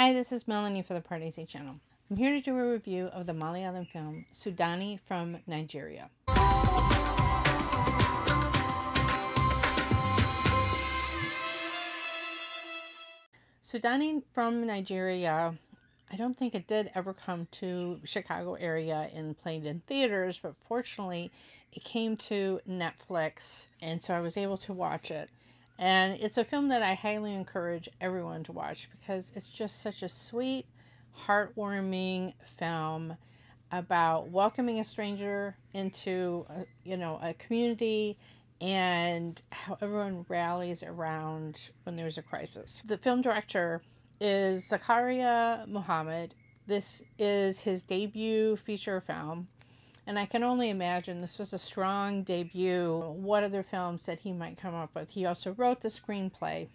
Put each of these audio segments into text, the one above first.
Hi, this is Melanie for the Pardesi channel. I'm here to do a review of the Malayalam film Sudani from Nigeria. Sudani from Nigeria, I don't think it did ever come to Chicago area and played in theaters, but fortunately it came to Netflix, and so I was able to watch it. And it's a film that I highly encourage everyone to watch because it's just such a sweet, heartwarming film about welcoming a stranger into a community and how everyone rallies around when there's a crisis. The film director is Zakariya Mohammed. This is his debut feature film, and I can only imagine this was a strong debut. What other films that he might come up with? He also wrote the screenplay.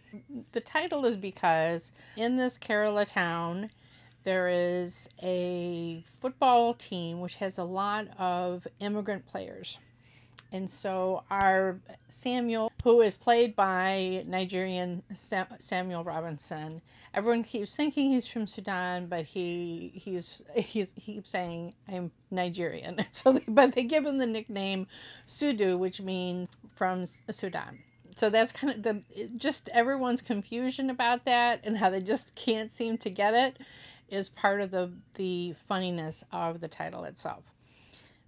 The title is because in this Kerala town, there is a football team which has a lot of immigrant players. And so our Samuel, who is played by Nigerian Samuel Robinson, everyone keeps thinking he's from Sudan, but he keeps saying I'm Nigerian. But they give him the nickname Sudu, which means from Sudan. So that's kind of just everyone's confusion about that and how they just can't seem to get it is part of the funniness of the title itself.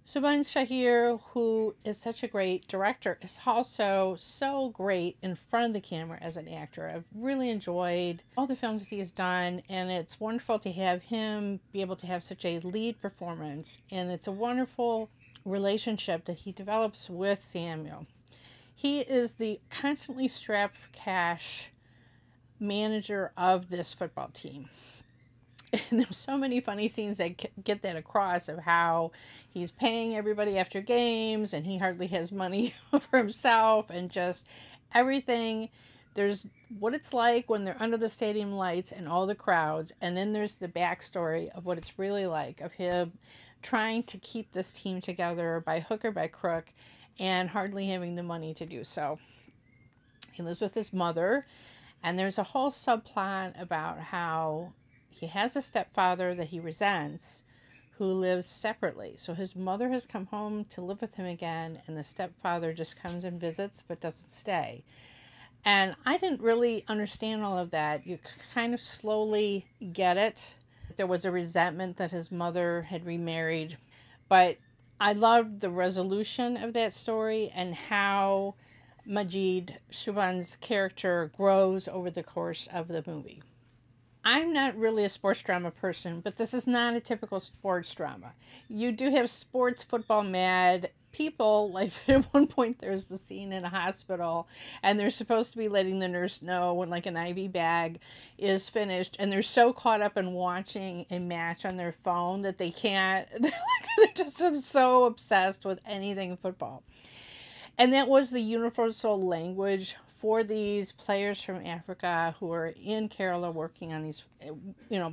Soubin Shahir, who is such a great director, is also so great in front of the camera as an actor. I've really enjoyed all the films that he's done, and it's wonderful to have him be able to have such a lead performance, and it's a wonderful relationship that he develops with Samuel. He is the constantly strapped for cash manager of this football team. And there's so many funny scenes that get that across of how he's paying everybody after games and he hardly has money for himself and just everything. There's what it's like when they're under the stadium lights and all the crowds. And then there's the backstory of what it's really like of him trying to keep this team together by hook or by crook and hardly having the money to do so. He lives with his mother, and there's a whole subplot about how he has a stepfather that he resents who lives separately. So his mother has come home to live with him again, and the stepfather just comes and visits but doesn't stay. And I didn't really understand all of that. You kind of slowly get it. There was a resentment that his mother had remarried. But I loved the resolution of that story and how Majid, Soubin's character, grows over the course of the movie. I'm not really a sports drama person, but this is not a typical sports drama. You do have sports football mad people, like at one point there's the scene in a hospital and they're supposed to be letting the nurse know when like an IV bag is finished, and they're so caught up in watching a match on their phone that they can't, they're just so obsessed with anything football. And that was the universal language for these players from Africa who are in Kerala working on these,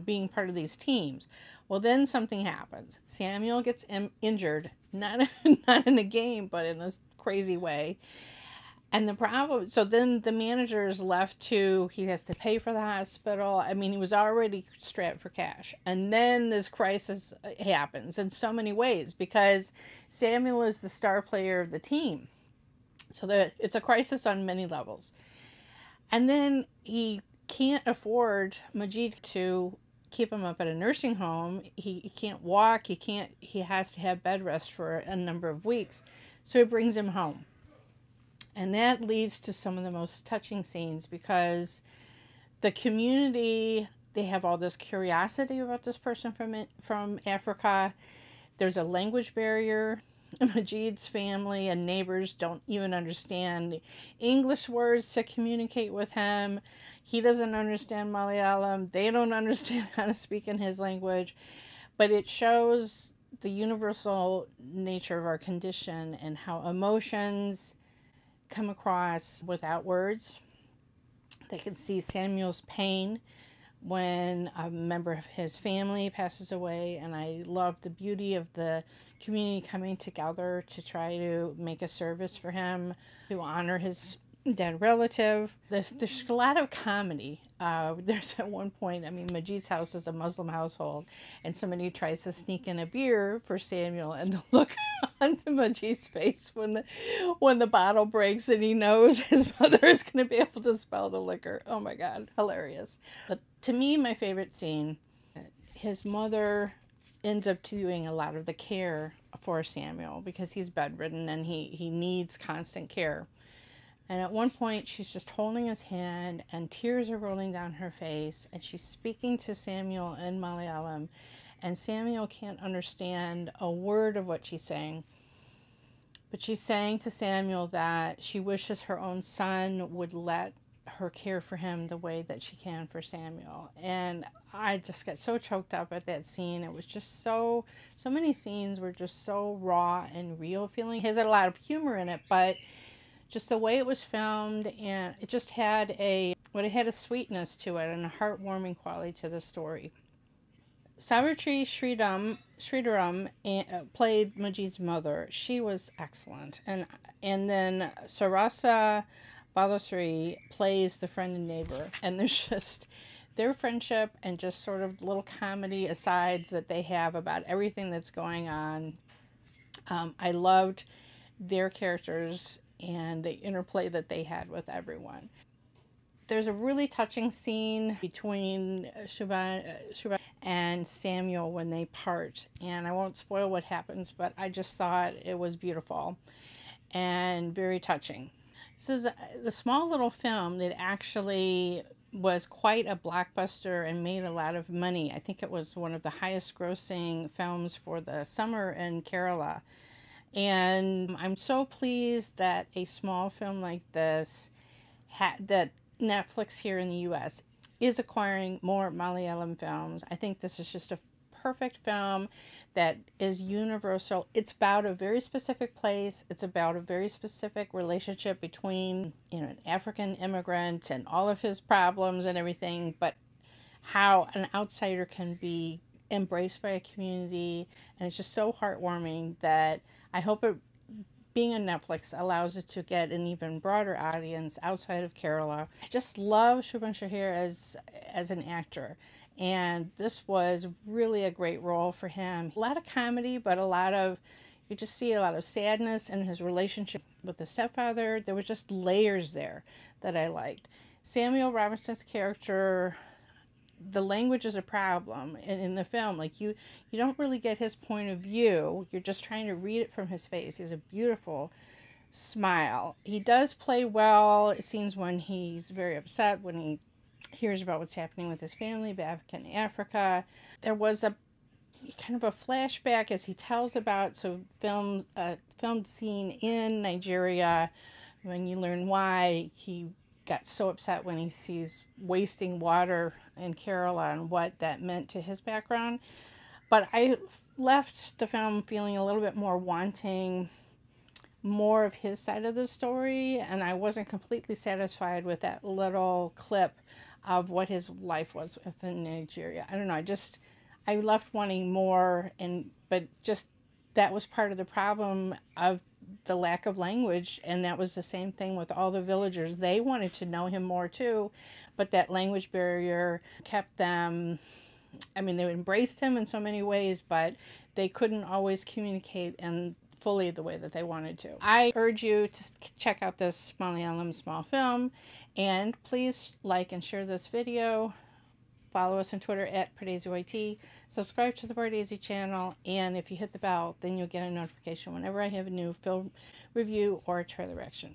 being part of these teams. Well, then something happens. Samuel gets injured, not in a game, but in a crazy way. And the problem, so then the manager is left he has to pay for the hospital. I mean, he was already strapped for cash. And then this crisis happens in so many ways because Samuel is the star player of the team. So it's a crisis on many levels. And then he can't afford Majid to keep him up at a nursing home. He can't walk. He has to have bed rest for a number of weeks. So he brings him home. And that leads to some of the most touching scenes because the community, they have all this curiosity about this person from Africa. There's a language barrier. Majid's family and neighbors don't even understand English words to communicate with him. He doesn't understand Malayalam. They don't understand how to speak in his language. But it shows the universal nature of our condition and how emotions come across without words. They can see Samuel's pain when a member of his family passes away, and I love the beauty of the community coming together to try to make a service for him, to honor his dead relative. There's a lot of comedy. There's at one point, I mean, Majid's house is a Muslim household, and somebody tries to sneak in a beer for Samuel, and the look on Majid's face when the bottle breaks and he knows his mother is going to be able to smell the liquor. Oh my God, hilarious. But to me, my favorite scene, his mother ends up doing a lot of the care for Samuel because he's bedridden and he needs constant care. And at one point, she's just holding his hand and tears are rolling down her face. And she's speaking to Samuel in Malayalam. And Samuel can't understand a word of what she's saying. But she's saying to Samuel that she wishes her own son would let her care for him the way that she can for Samuel. And I just got so choked up at that scene. It was just so many scenes were just so raw and real feeling. It has a lot of humor in it, but just the way it was filmed, and it just had it had a sweetness to it and a heartwarming quality to the story. Savitri Sridharam played Majid's mother. She was excellent. And then Sarasa Balasri plays the friend and neighbor. And there's just their friendship and just sort of little comedy asides that they have about everything that's going on. I loved their characters and the interplay that they had with everyone. There's a really touching scene between Soubin and Samuel when they part, and I won't spoil what happens, but I just thought it was beautiful and very touching. This is the small little film that actually was quite a blockbuster and made a lot of money. I think it was one of the highest grossing films for the summer in Kerala. And I'm so pleased that a small film like this, that Netflix here in the U.S. is acquiring more Malayalam films. I think this is just a perfect film that is universal. It's about a very specific place. It's about a very specific relationship between, an African immigrant and all of his problems and everything, but how an outsider can be embraced by a community. And it's just so heartwarming that I hope it, being on Netflix, allows it to get an even broader audience outside of Kerala. I just love Soubin Shahir as an actor, and this was really a great role for him. A lot of comedy, but you just see a lot of sadness in his relationship with the stepfather. There was just layers there that I liked. Samuel Robinson's character, the language is a problem in the film. Like you don't really get his point of view. You're just trying to read it from his face. He has a beautiful smile. He does play well. It seems when he's very upset, when he hears about what's happening with his family back in Africa. There was a kind of a flashback as he tells about filmed scene in Nigeria, when you learn why he got so upset when he sees wasting water in Kerala and what that meant to his background. But I left the film feeling a little bit more wanting more of his side of the story, and I wasn't completely satisfied with that little clip of what his life was within Nigeria. I don't know, I left wanting more, but that was part of the problem of the lack of language, and that was the same thing with all the villagers. They wanted to know him more too, but that language barrier kept them, they embraced him in so many ways, but they couldn't always communicate and fully the way that they wanted to. I urge you to check out this Malayalam small film, and please like and share this video. Follow us on Twitter at PardesiYT. Subscribe to the Pardesi channel, and if you hit the bell, then you'll get a notification whenever I have a new film review or trailer reaction.